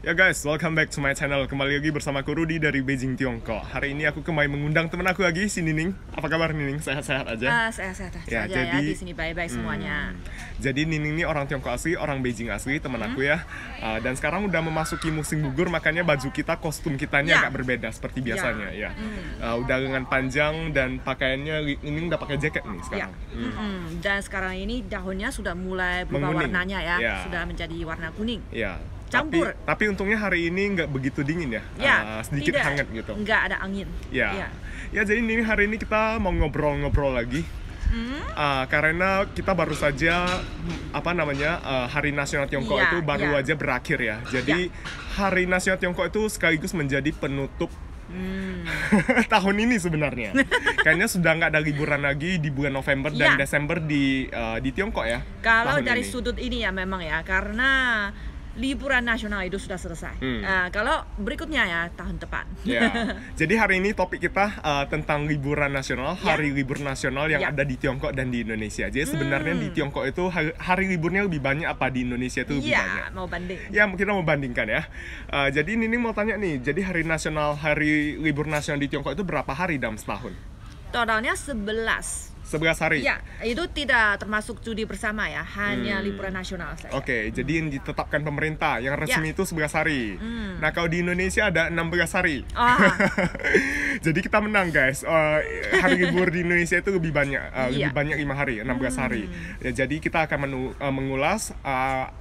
Ya guys, welcome back to my channel. Kembali lagi bersama aku Rudy dari Beijing, Tiongkok. Hari ini aku kembali mengundang teman aku lagi, si Nining. Apa kabar Nining? Sehat-sehat aja? Sehat-sehat Ya, saja jadi- ya, di sini baik-baik semuanya. Jadi Nining ini orang Tiongkok asli, orang Beijing asli, teman aku ya. Dan sekarang udah memasuki musim gugur, makanya baju kita, kostum kitanya Ya. agak berbeda seperti biasanya ya. Udah lengan panjang dan pakaiannya Nining udah pakai jaket nih Ya. sekarang. Dan sekarang ini daunnya sudah mulai berubah Menguning. warnanya ya, Ya. sudah menjadi warna kuning. Ya. Campur. Tapi untungnya hari ini nggak begitu dingin ya. Ya, Sedikit tidak, hangat gitu. nggak ada angin. Ya. Ya, jadi ini hari ini kita mau ngobrol-ngobrol lagi. Karena kita baru saja Hari Nasional Tiongkok Ya, itu baru ya. aja berakhir ya. Jadi Hari Nasional Tiongkok itu sekaligus menjadi penutup tahun ini sebenarnya. Kayaknya sudah nggak ada liburan lagi di bulan November dan Ya. Desember di Tiongkok ya. Kalau tahun dari ini. sudut ini ya memang ya, karena liburan nasional itu sudah selesai. Kalau berikutnya ya tahun depan. Ya. Jadi hari ini topik kita tentang liburan nasional, hari libur nasional yang Ya. ada di Tiongkok dan di Indonesia. Jadi sebenarnya di Tiongkok itu hari liburnya lebih banyak apa di Indonesia itu lebih banyak. Iya, mau banding. Ya, kita mau bandingkan ya. Jadi ini mau tanya nih, jadi hari libur nasional di Tiongkok itu berapa hari dalam setahun? Totalnya 11. 11 hari? Ya, itu tidak termasuk cuti bersama ya, hanya liburan nasional saja. Oke, jadi yang ditetapkan pemerintah, yang resmi Ya. itu 11 hari. Nah, kalau di Indonesia ada 16 hari. Ah. Jadi kita menang guys. Hari libur di Indonesia itu lebih banyak, Iya. lebih banyak 5 hari, 16 hari. Ya, jadi kita akan mengulas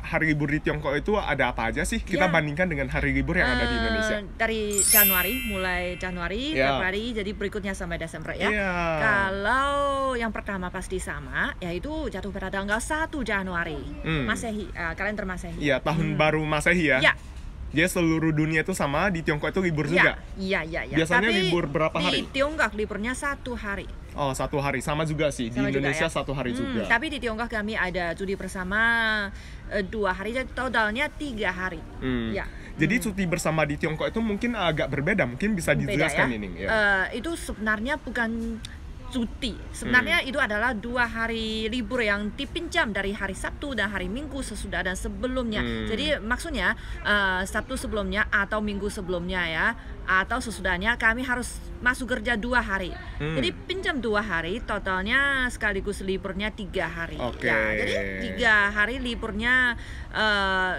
hari libur di Tiongkok itu ada apa aja sih? Kita Ya. bandingkan dengan hari libur yang ada di Indonesia. Dari Januari, mulai Januari, Ya. Februari, jadi berikutnya sampai Desember ya. Iya. Kalau yang pertama pasti sama, yaitu jatuh pada tanggal 1 Januari, Masehi, kalender Masehi. Iya, tahun baru Masehi ya. Ya. Jadi seluruh dunia itu sama, di Tiongkok itu libur juga. Iya. Biasanya Tapi libur berapa hari? Di Tiongkok liburnya 1 hari. Oh, 1 hari. Sama juga sih. Di Sama juga Indonesia ya. 1 hari juga. Tapi di Tiongkok kami ada cuti bersama 2 hari, jadi totalnya 3 hari. Ya. Jadi cuti bersama di Tiongkok itu mungkin agak berbeda. Mungkin bisa Beda dijelaskan ya. ini. Ya. Itu sebenarnya bukan cuti. Sebenarnya itu adalah 2 hari libur yang dipinjam dari hari Sabtu dan hari Minggu sesudah dan sebelumnya. Jadi maksudnya Sabtu sebelumnya atau Minggu sebelumnya ya, atau sesudahnya kami harus masuk kerja 2 hari. Jadi pinjam 2 hari, totalnya sekaligus liburnya 3 hari. Oke. Ya, jadi 3 hari liburnya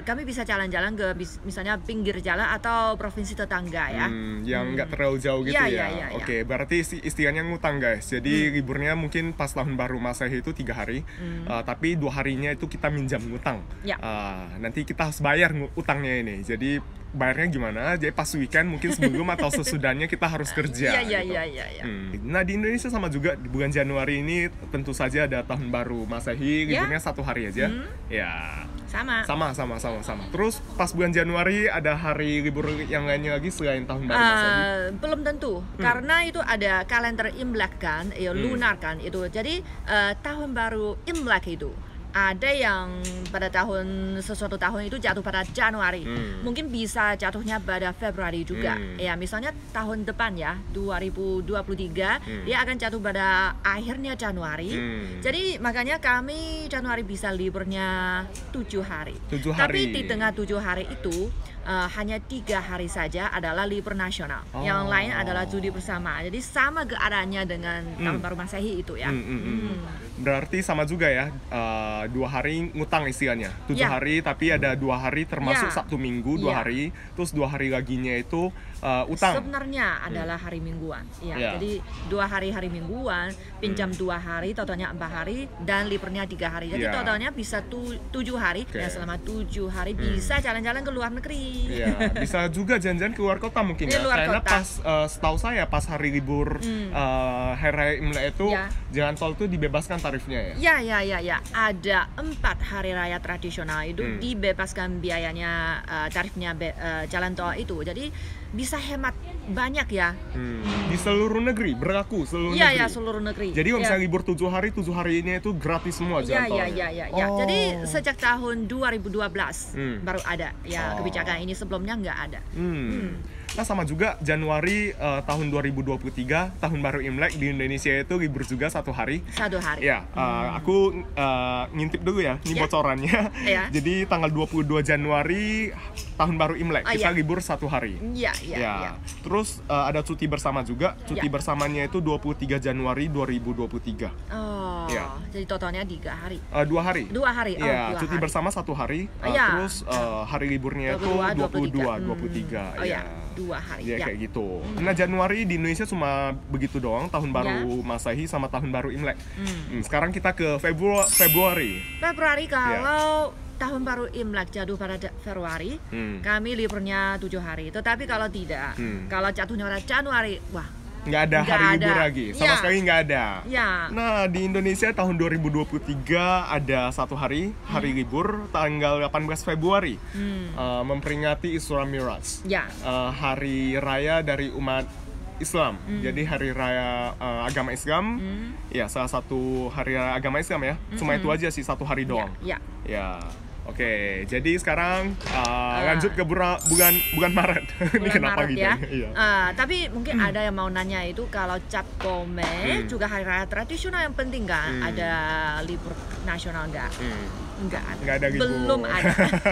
kami bisa jalan-jalan ke misalnya pinggir jalan atau provinsi tetangga ya. Yang nggak terlalu jauh gitu Iya, ya. iya. Oke, berarti istilahnya ngutang guys. Jadi liburnya mungkin pas tahun baru Masehi itu 3 hari, tapi 2 harinya itu kita minjam ngutang. Ya. Nanti kita harus bayar utangnya ini. Jadi bayarnya gimana? Jadi pas weekend mungkin sebelum atau sesudahnya kita harus kerja. Iya. gitu. Nah, di Indonesia sama juga, di bulan Januari ini tentu saja ada tahun baru Masehi, liburnya 1 hari aja. Ya. Sama. Sama. Terus pas bulan Januari ada hari libur yang lainnya lagi selain tahun baru Masehi. Belum tentu, karena itu ada kalender Imlek kan, lunar kan itu. Jadi tahun baru Imlek itu ada yang pada sesuatu tahun itu jatuh pada Januari, mungkin bisa jatuhnya pada Februari juga. Ya misalnya tahun depan ya 2023 dia akan jatuh pada akhirnya Januari. Jadi makanya kami Januari bisa liburnya 7 hari. 7 Tapi hari. di tengah 7 hari itu hanya 3 hari saja adalah libur nasional. Yang lain adalah cuti bersama. Jadi sama keadaannya dengan tahun baru Masehi itu ya. Berarti sama juga ya, 2 hari ngutang istilahnya, 7 Ya. hari tapi ada 2 hari termasuk Ya. Sabtu Minggu 2 Ya. hari, terus 2 hari laginya itu utang. Sebenarnya adalah hari mingguan. Ya, Ya. jadi 2 hari mingguan, pinjam 2 hari, totalnya 4 hari dan liburnya 3 hari. Jadi Ya. totalnya bisa 7 hari. Oke. Ya selama 7 hari bisa jalan-jalan ke luar negeri. Iya, bisa juga jalan-jalan ke luar kota mungkin Di ya. luar Karena kota. pas setahu saya pas hari libur Hari Raya Imlek itu Ya. jalan tol itu dibebaskan tarifnya ya. Ya. Ada 4 hari raya tradisional itu dibebaskan biayanya, tarifnya jalan tol itu. Jadi bisa hemat banyak ya. Di seluruh negeri berlaku seluruh Iya negeri. ya, seluruh negeri. Jadi kalau Ya. misalnya libur 7 hari ini itu gratis semua jalan tolnya. Ya. Oh. Jadi sejak tahun 2012 baru ada ya kebijakan ini, sebelumnya nggak ada. Nah sama juga Januari tahun 2023 tahun baru Imlek di Indonesia itu libur juga 1 hari. 1 hari. Ya, aku ngintip dulu ya, ini bocorannya. Jadi tanggal 22 Januari tahun baru Imlek kita libur 1 hari. Iya. Terus ada cuti bersama juga. Cuti bersamanya itu 23 Januari 2023. Oh. Jadi totalnya 3 hari. 2 hari. 2 hari. Ya, cuti bersama 1 hari. Terus hari liburnya itu 23. Oh ya, 2 hari. Ya, kayak gitu. Nah, Januari di Indonesia cuma begitu doang, tahun baru Masehi sama tahun baru Imlek. Sekarang kita ke Februari. Februari kalau tahun baru Imlek jatuh pada Februari, kami liburnya 7 hari. Tetapi kalau tidak, kalau jatuhnya pada Januari, wah, nggak ada hari libur lagi, sama sekali nggak ada. Nah, di Indonesia tahun 2023 ada 1 hari libur tanggal 18 Februari, memperingati Isra Miraj, hari raya dari umat Islam. Jadi hari raya agama Islam, ya salah satu hari raya agama Islam ya. Cuma itu aja sih, 1 hari doang. Ya. Oke, jadi sekarang lanjut ke bulan Maret. Ini kenapa Maret, gitu? Ya. Iya. Tapi mungkin ada yang mau nanya itu kalau Cap Gome juga hari raya tradisional yang penting kan? Ada libur nasional nggak? Nggak ada. Libur.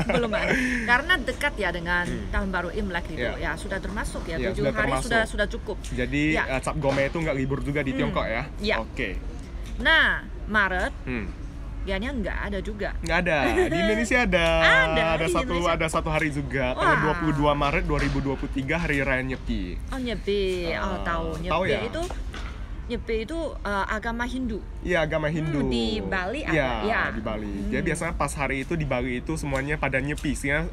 Belum ada. Karena dekat ya dengan tahun baru Imlek itu. Ya sudah termasuk ya. 7 hari sudah cukup. Jadi Cap Gome itu nggak libur juga di Tiongkok ya? Oke. Nah, Maret. Kayaknya nggak ada juga. Nggak ada. Di Indonesia ada. Ada satu hari juga. Tanggal 22 Maret 2023 hari raya Nyepi. Oh, Nyepi. Tahu Nyepi ya? Nyepi itu agama Hindu. Iya, agama Hindu. Di Bali ada. Iya, di Bali. Jadi biasanya pas hari itu di Bali itu semuanya pada nyepi sih ya.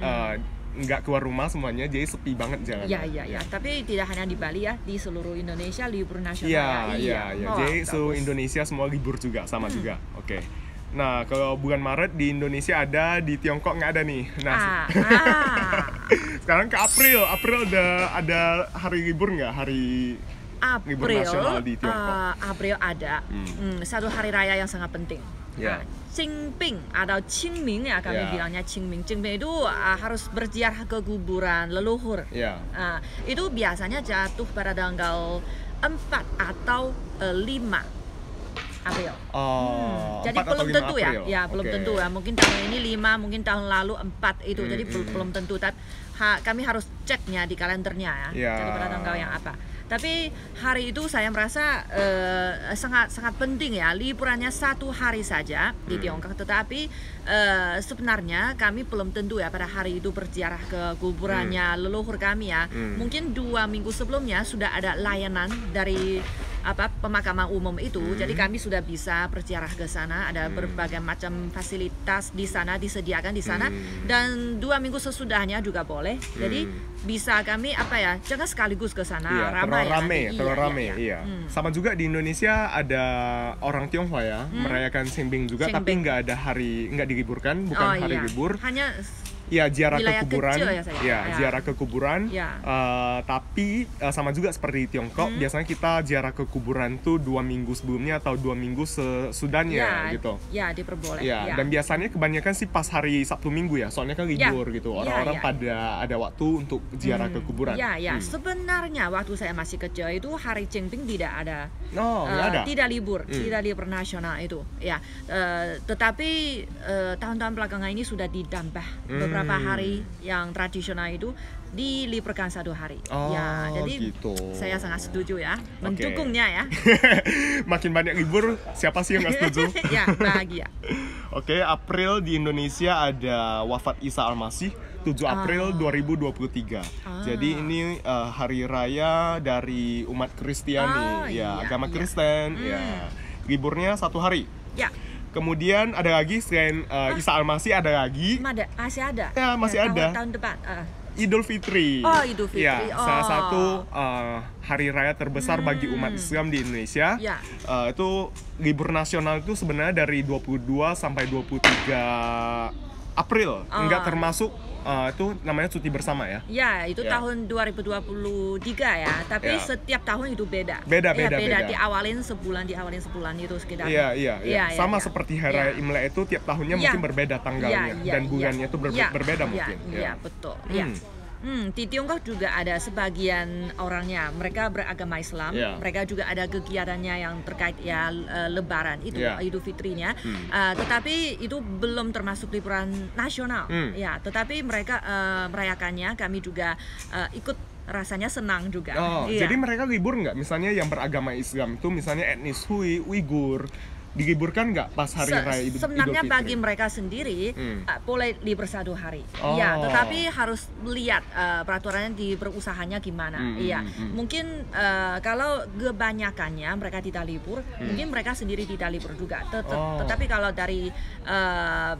Nggak keluar rumah semuanya, jadi sepi banget jalan. Iya. Tapi tidak hanya di Bali ya, di seluruh Indonesia libur nasional. Iya. Jadi seluruh Indonesia semua libur juga, sama juga. Oke. Nah, kalau bulan Maret di Indonesia ada, di Tiongkok nggak ada nih. Nah, sekarang ke April. April ada hari libur nggak? Hari libur nasional di Tiongkok? April ada. 1 hari raya yang sangat penting. Qingping atau Qingming ya kami bilangnya Qingming. Qingming itu harus berziarah ke kuburan leluhur. Itu biasanya jatuh pada tanggal 4 atau 5 April. Jadi belum tentu April. Ya belum tentu ya. Mungkin tahun ini 5, mungkin tahun lalu 4 itu. Jadi belum tentu. Tapi kami harus ceknya di kalendernya ya. Jadi pada tanggal yang apa. Tapi hari itu saya merasa sangat penting ya. Liburannya 1 hari saja di Tiongkok. Tetapi sebenarnya kami belum tentu ya pada hari itu berziarah ke kuburannya leluhur kami ya. Mungkin 2 minggu sebelumnya sudah ada layanan dari pemakaman umum itu. Jadi kami sudah bisa berziarah ke sana. Ada berbagai macam fasilitas di sana disediakan di sana. Dan 2 minggu sesudahnya juga boleh. Jadi bisa kami jangan sekaligus ke sana, ramai. Sama juga di Indonesia ada orang Tionghoa ya, merayakan Qingming juga, tapi nggak diliburkan, bukan hari libur. Hanya ziarah ke kuburan. Ziarah ke kuburan. Tapi sama juga seperti di Tiongkok, biasanya kita ziarah ke kuburan tuh 2 minggu sebelumnya atau 2 minggu sesudahnya gitu. Diperbolehkan. Dan biasanya kebanyakan sih pas hari Sabtu Minggu ya, soalnya kan libur gitu. Orang-orang pada ada waktu untuk ziarah ke kuburan. Sebenarnya waktu saya masih kecil itu hari Qingming tidak ada. Nggak ada. Tidak libur nasional itu. Tetapi tahun-tahun belakangan ini sudah ditambah beberapa hari yang tradisional itu diliburkan 1 hari. Jadi gitu. Saya sangat setuju ya, mendukungnya ya. Makin banyak libur, siapa sih yang nggak setuju? Bahagia. April di Indonesia ada wafat Isa Al-Masih 7 April 2023. Jadi ini hari raya dari umat Kristiani, agama Kristen. Liburnya 1 hari. Kemudian ada lagi selain Isa Al-Masih ada lagi. Masih ada. Masih ada. Tahun depan. Idul Fitri. Idul Fitri. Salah satu hari raya terbesar bagi umat Islam di Indonesia. Itu libur nasional itu sebenarnya dari 22 sampai 23 April. Enggak termasuk itu namanya cuti bersama ya. Itu tahun 2023 ya. Tapi setiap tahun itu beda. Beda. Diawalin sebulan itu sekitar. Sama seperti hari raya Imlek itu tiap tahunnya mungkin berbeda tanggalnya dan bulannya itu berbeda mungkin. Betul. Di Tiongkok juga ada sebagian orangnya, mereka beragama Islam, mereka juga ada kegiatannya yang terkait ya Lebaran itu, Idul Fitrinya, tetapi itu belum termasuk liburan nasional, ya. Tetapi mereka merayakannya, kami juga ikut rasanya senang juga. Jadi mereka libur nggak? Misalnya yang beragama Islam tuh, misalnya etnis Hui, Uighur, diliburkan nggak pas hari raya Idul Fitri? Sebenarnya bagi mereka sendiri boleh libur 1 hari. Ya, tetapi harus lihat peraturannya di perusahanya gimana. Iya, mungkin kalau kebanyakannya mereka tidak libur, mungkin mereka sendiri tidak libur juga. Tetapi kalau dari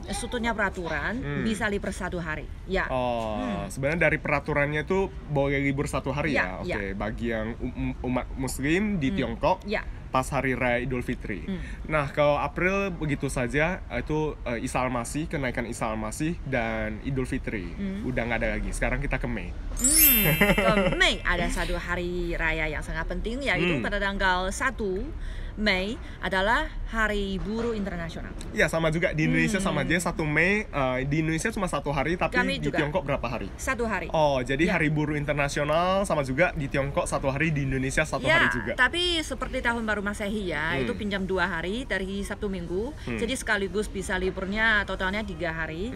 sudutnya peraturan bisa libur 1 hari. Ya. Sebenarnya dari peraturannya itu boleh libur 1 hari ya. Oke, bagi yang umat Muslim di Tiongkok. Pas hari raya Idul Fitri. Nah, kalau April begitu saja, itu Isa Al-Masih, kenaikan Isa Al-Masih dan Idul Fitri. Udah nggak ada lagi. Sekarang kita ke Mei. Ke Mei ada 1 hari raya yang sangat penting, yaitu pada tanggal 1 Mei adalah Hari Buruh Internasional. Ya, sama juga di Indonesia sama aja 1 Mei. Di Indonesia cuma 1 hari, tapi kami di juga Tiongkok berapa hari? 1 hari. Jadi Hari Buruh Internasional sama juga di Tiongkok 1 hari, di Indonesia 1 hari juga. Tapi seperti tahun baru Masehi ya, itu pinjam 2 hari dari Sabtu Minggu. Jadi sekaligus bisa liburnya totalnya 3 hari.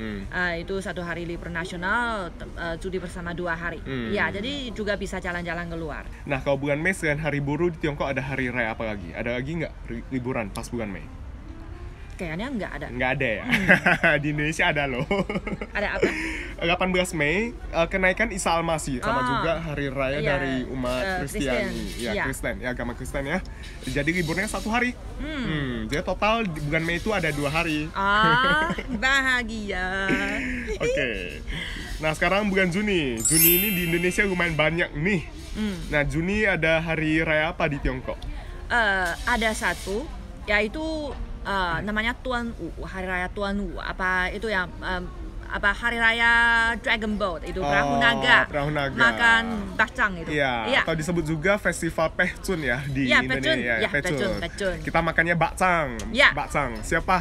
Itu 1 hari libur nasional, cuti bersama 2 hari. Ya, jadi juga bisa jalan-jalan keluar. Nah, kalau bulan Mei selain Hari Buruh di Tiongkok ada hari raya apa lagi? Ada lagi nggak liburan pas bulan Mei? Kayaknya nggak ada. Nggak ada ya? Di Indonesia ada loh. Ada apa? 18 Mei kenaikan Isa Al-Masih, sama juga hari raya dari umat Kristiani. Kristen, agama Kristen ya. Jadi liburnya 1 hari. Jadi total di bulan Mei itu ada 2 hari. Bahagia. Oke. Nah, sekarang bulan Juni. Juni ini di Indonesia lumayan banyak nih. Nah, Juni ada hari raya apa di Tiongkok? Ada 1, yaitu namanya Tuan Wu, Hari Raya Tuan Wu. Apa itu yang Hari Raya Dragon Boat, itu perahu naga. Makan bakcang itu. Atau disebut juga Festival Pehcun ya di Indonesia. Pehcun. Kita makannya bakcang. Bakcang. Siapa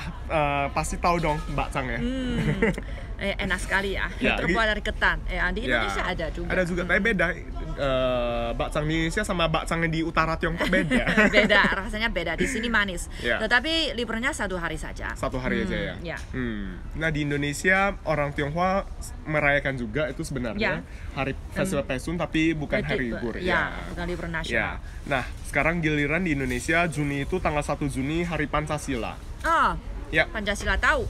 pasti tahu dong bakcang ya. Enak sekali ya. Terbuat dari ketan. Di Indonesia ada juga. Ada juga, tapi beda. Bakcang di Indonesia sama bakcang di utara Tiongkok beda. Beda, rasanya beda. Di sini manis. Tetapi liburnya 1 hari saja. 1 hari aja ya. Nah, di Indonesia orang Tionghoa merayakan juga itu sebenarnya hari Festival Pehcun, tapi bukan hari libur. Bukan libur nasional. Nah, sekarang giliran di Indonesia, Juni itu tanggal 1 Juni Hari Pancasila. Pancasila tahu.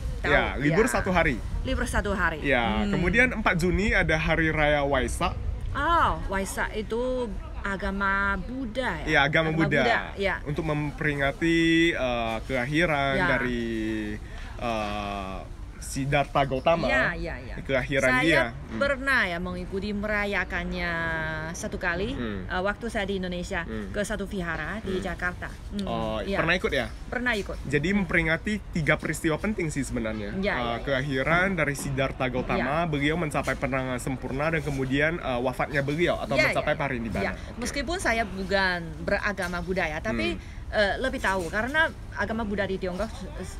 Libur 1 hari. Libur 1 hari. Kemudian 4 Juni ada Hari Raya Waisak. Waisak itu agama Buddha ya? Agama Buddha. Untuk memperingati kelahiran dari Siddhartha Gautama. Kelahiran dia. Saya pernah mengikuti merayakannya 1 kali waktu saya di Indonesia, ke 1 vihara di Jakarta. Pernah ikut ya? Pernah ikut. Jadi memperingati 3 peristiwa penting sih sebenarnya. Kelahiran dari Siddhartha Gautama, beliau mencapai penanganan sempurna, dan kemudian wafatnya beliau atau mencapai parinibbana. Meskipun saya bukan beragama Buddha tapi lebih tahu karena agama Buddha di Tiongkok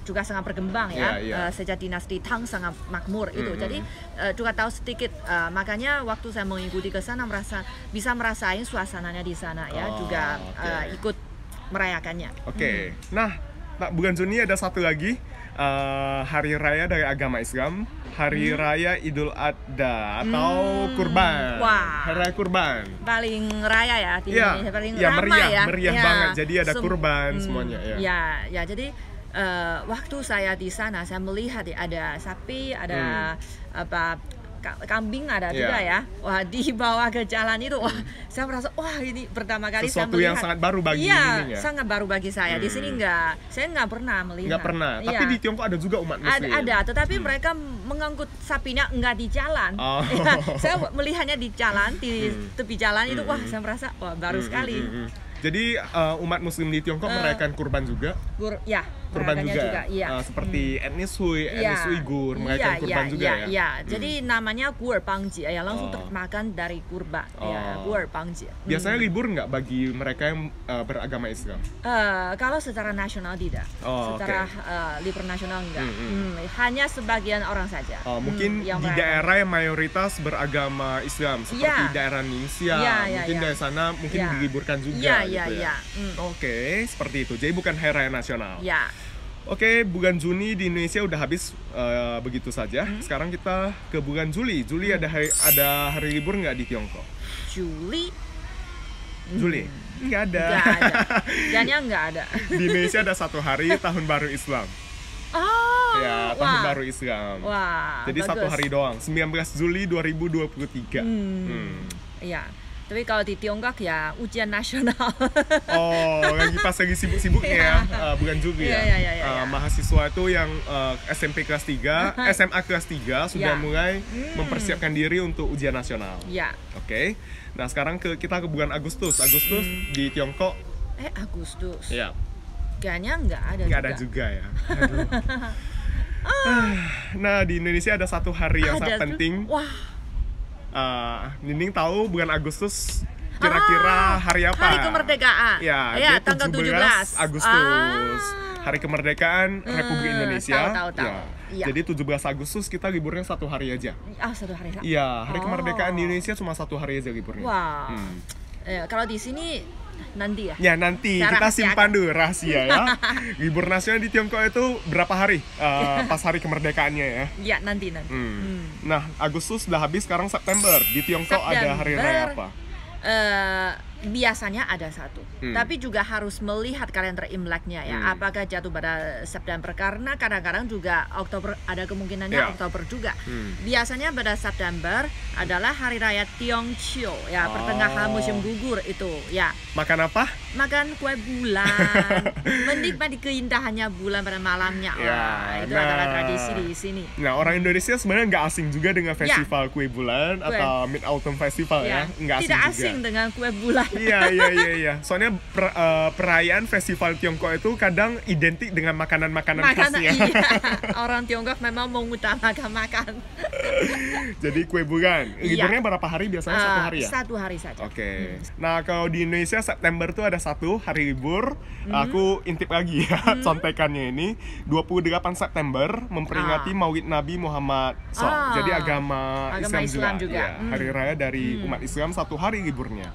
juga sangat berkembang sejak dinasti Tang sangat makmur itu. Jadi juga tahu sedikit, makanya waktu saya mengikuti ke sana bisa merasain suasananya di sana juga ikut merayakannya. Nah, bulan Juni ada 1 lagi hari raya dari agama Islam, Hari Raya Idul Adha atau Kurban. Hari Raya Kurban. Paling raya ya di Indonesia, paling ramai meriah banget. Jadi ada kurban semuanya jadi waktu saya di sana saya melihat ada sapi, ada kambing ada juga dibawa ke jalan itu. Saya merasa ini pertama kali sesuatu saya melihat. Yang sangat baru bagi ini sangat baru bagi saya. Di sini saya nggak pernah melihat. Nggak pernah. Tapi di Tiongkok ada juga umat Muslim. Ada, tetapi mereka mengangkut sapinya nggak di jalan. Saya melihatnya di jalan, di tepi jalan itu. Saya merasa baru sekali. Jadi umat Muslim di Tiongkok merayakan kurban juga? kurban juga. Iya. Seperti etnis Hui, etnis Uighur, mereka kurban juga ya. Iya, jadi namanya Gurbangji ya, langsung termakan dari kurban. Ya, Gurbangji. Biasanya libur nggak bagi mereka yang beragama Islam? Kalau secara nasional tidak. Secara libur nasional enggak. Hanya sebagian orang saja. Mungkin di daerah yang mayoritas beragama Islam seperti daerah Ningxia, mungkin dari sana mungkin diliburkan juga gitu ya. Oke, seperti itu. Jadi bukan hari raya nasional. Oke, bulan Juni di Indonesia udah habis begitu saja. Sekarang kita ke bulan Juli. Juli ada hari libur nggak di Tiongkok? Juli? Nggak ada. Kayaknya nggak ada. Di Indonesia ada satu hari Tahun Baru Islam. Ya, Tahun Baru Islam. Jadi bagus. Satu hari doang, 19 Juli 2023. Iya. Tapi kalau di Tiongkok ya ujian nasional. Lagi sibuk-sibuknya ya, bulan Juli ya. Mahasiswa itu yang SMP kelas 3, SMA kelas 3 sudah mulai mempersiapkan diri untuk ujian nasional. Oke. Nah, sekarang kita ke bulan Agustus. Agustus di Tiongkok. Agustus. Iya. Kayaknya nggak ada juga ya. Aduh. Nah, di Indonesia ada satu hari yang sangat penting. Nining tahu bulan Agustus kira-kira hari apa? Hari kemerdekaan. Ya, tanggal 17 Agustus. Hari kemerdekaan Republik Indonesia. Tahu. Jadi 17 Agustus kita liburnya satu hari aja. Satu hari. Iya, hari kemerdekaan di Indonesia cuma satu hari aja liburnya. Kalau di sini nanti ya? Ya, nanti kita simpan dulu rahasia ya. Libur nasional di Tiongkok itu berapa hari pas hari kemerdekaannya ya? Ya, nanti. Nah, Agustus sudah habis, sekarang September. Di Tiongkok ada hari raya apa? Biasanya ada satu, tapi juga harus melihat kalender Imleknya ya, apakah jatuh pada September, karena kadang-kadang juga Oktober, ada kemungkinannya Oktober juga. Biasanya pada September adalah hari raya Tiongqiu ya, pertengahan musim gugur itu ya. Makan apa? Makan kue bulan, menikmati keindahannya bulan pada malamnya. Itu adalah tradisi di sini. Nah, orang Indonesia sebenarnya nggak asing juga dengan festival kue bulan atau Mid Autumn Festival ya, nggak asing tidak juga. Asing dengan kue bulan. Iya. Soalnya perayaan festival Tiongkok itu kadang identik dengan makanan-makanan khasnya. Iya. Orang Tiongkok memang mengutamakan makan. Jadi kue bulan. Liburnya berapa hari biasanya? Satu hari ya? Satu hari saja. Oke. Nah, kalau di Indonesia September tuh ada satu hari libur. Aku intip lagi ya contekannya ini. 28 September memperingati Maulid Nabi Muhammad SAW. Jadi agama Islam juga. Hari raya dari umat Islam, satu hari liburnya.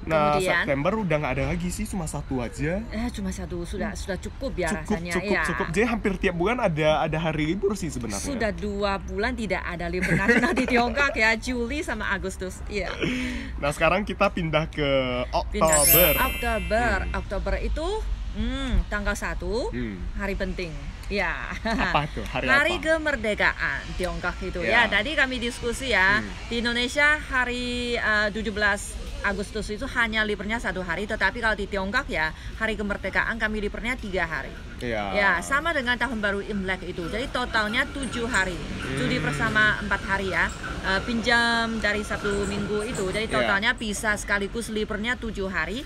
Nah, kemudian, September udah nggak ada lagi sih, cuma satu aja. Cuma satu sudah cukup ya rasanya. Cukup. Jadi hampir tiap bulan ada hari libur sih sebenarnya. Sudah 2 bulan tidak ada libur nasional di Tiongkok ya, Juli sama Agustus. Iya. Nah, sekarang kita pindah ke Oktober. Oktober itu tanggal 1 hari penting. Ya. Apa tuh? Hari kemerdekaan Tiongkok itu ya. Tadi kami diskusi ya. Di Indonesia hari 17 Agustus itu hanya liburnya 1 hari, tetapi kalau di Tiongkok ya hari kemerdekaan kami liburnya 3 hari. Ya, sama dengan Tahun Baru Imlek itu. Jadi totalnya 7 hari. Cuti bersama 4 hari ya. Pinjam dari 1 minggu itu. Jadi totalnya bisa sekaligus liburnya 7 hari.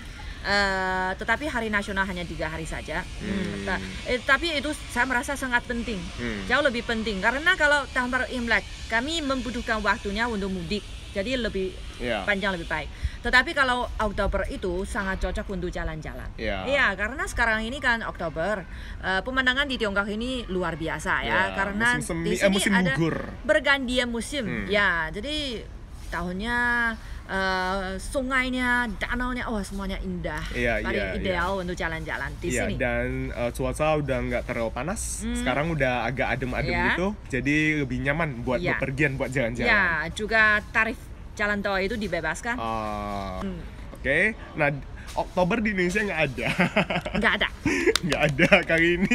Tetapi hari nasional hanya 3 hari saja. Tapi itu saya merasa sangat penting, jauh lebih penting, karena kalau Tahun Baru Imlek kami membutuhkan waktunya untuk mudik, jadi lebih panjang, lebih baik. Tetapi kalau Oktober itu sangat cocok untuk jalan-jalan. Iya, karena sekarang ini kan Oktober, pemandangan di Tiongkok ini luar biasa ya, karena di sini ada bergantian musim. Ya, jadi tahunnya sungainya, danaunya, semuanya indah. Ideal untuk jalan-jalan di sini. Dan cuaca udah nggak terlalu panas. Sekarang udah agak adem-adem gitu. Jadi lebih nyaman buat bepergian, buat jalan-jalan. Ya, juga tarif jalan tol itu dibebaskan. Oke. Nah, Oktober di Indonesia nggak ada. Nggak ada kali ini.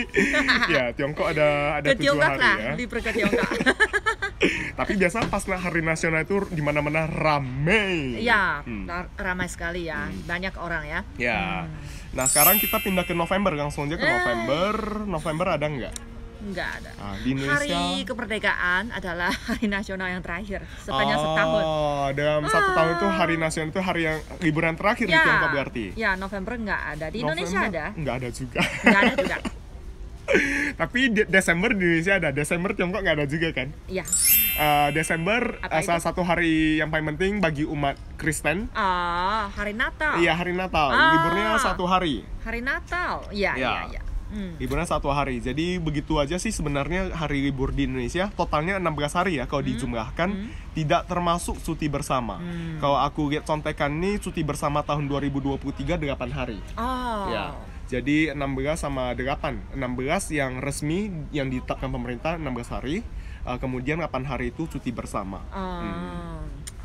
Ya, Tiongkok ada 7 hari ya. Libur ke Tiongkok. Tapi biasa pas hari nasional itu di mana-mana ramai. Ya, ramai sekali ya. Banyak orang ya. Ya. Nah, sekarang kita pindah ke November, langsung aja ke November. November ada nggak? Nggak ada. Di Indonesia, hari kemerdekaan adalah hari nasional yang terakhir sepanjang setahun. Dalam satu tahun itu hari nasional itu hari yang liburan terakhir di Tiongkok berarti. Ya, November nggak ada. Di Indonesia ada? Nggak ada juga. Nggak ada juga. Tapi Desember di Indonesia ada. Desember Tiongkok nggak ada juga kan? Iya. Desember salah satu hari yang paling penting bagi umat Kristen. Hari Natal. Iya, hari Natal. Liburnya 1 hari. Hari Natal. Iya. Liburnya 1 hari. Jadi begitu aja sih sebenarnya hari libur di Indonesia. Totalnya 16 hari ya kalau dijumlahkan. Tidak termasuk cuti bersama. Kalau aku lihat contekan nih, cuti bersama tahun 2023 8 hari. Ya. Jadi 16 sama 8. 16 yang resmi yang ditetapkan pemerintah 16 hari. Kemudian 8 hari itu cuti bersama.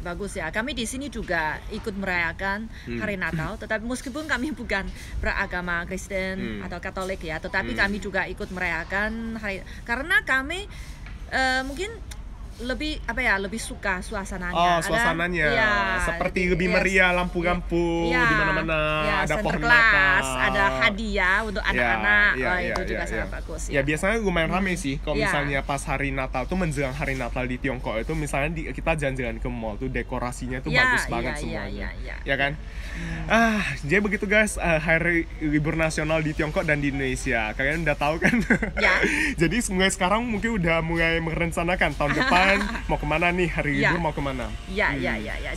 Bagus ya. Kami di sini juga ikut merayakan hari Natal, tetapi meskipun kami bukan beragama Kristen atau Katolik ya, tetapi kami juga ikut merayakan hari, karena kami mungkin lebih lebih suka suasananya. Suasananya seperti lebih meriah, lampu-lampu di mana-mana, ada pohon Natal, ada hadiah untuk anak-anak. Itu juga sangat bagus. Ya biasanya lumayan ramai sih kalau misalnya pas hari Natal tuh, menjelang hari Natal di Tiongkok itu, misalnya kita jalan-jalan ke mall tuh, dekorasinya tuh bagus banget semuanya. Ya kan? Jadi begitu guys, hari libur nasional di Tiongkok dan di Indonesia. Kalian udah tahu kan? Jadi mulai sekarang mungkin udah mulai merencanakan tahun depan mau kemana nih, hari libur mau kemana.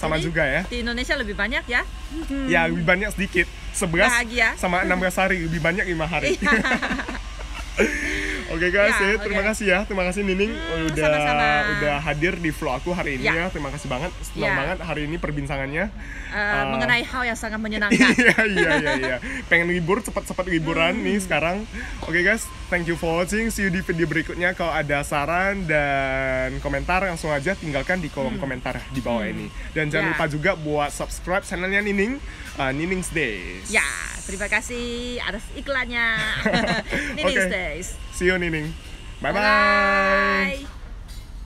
Sama jadi, juga ya. Di Indonesia lebih banyak ya? Ya lebih banyak sedikit, 11 sama 16 hari, lebih banyak 5 hari. Oke guys, terima kasih Nining udah hadir di vlog aku hari ini ya. Terima kasih banget, senang banget hari ini perbincangannya mengenai hal yang sangat menyenangkan. Iya. Pengen libur, cepat-cepat liburan nih sekarang. Oke guys, thank you for watching. See you di video berikutnya. Kalau ada saran dan komentar, langsung aja tinggalkan di kolom komentar di bawah ini. Dan jangan lupa juga buat subscribe channelnya Nining, Nining's Days. Ya, terima kasih atas iklannya. Nining's Days. See you Nining. Bye-bye.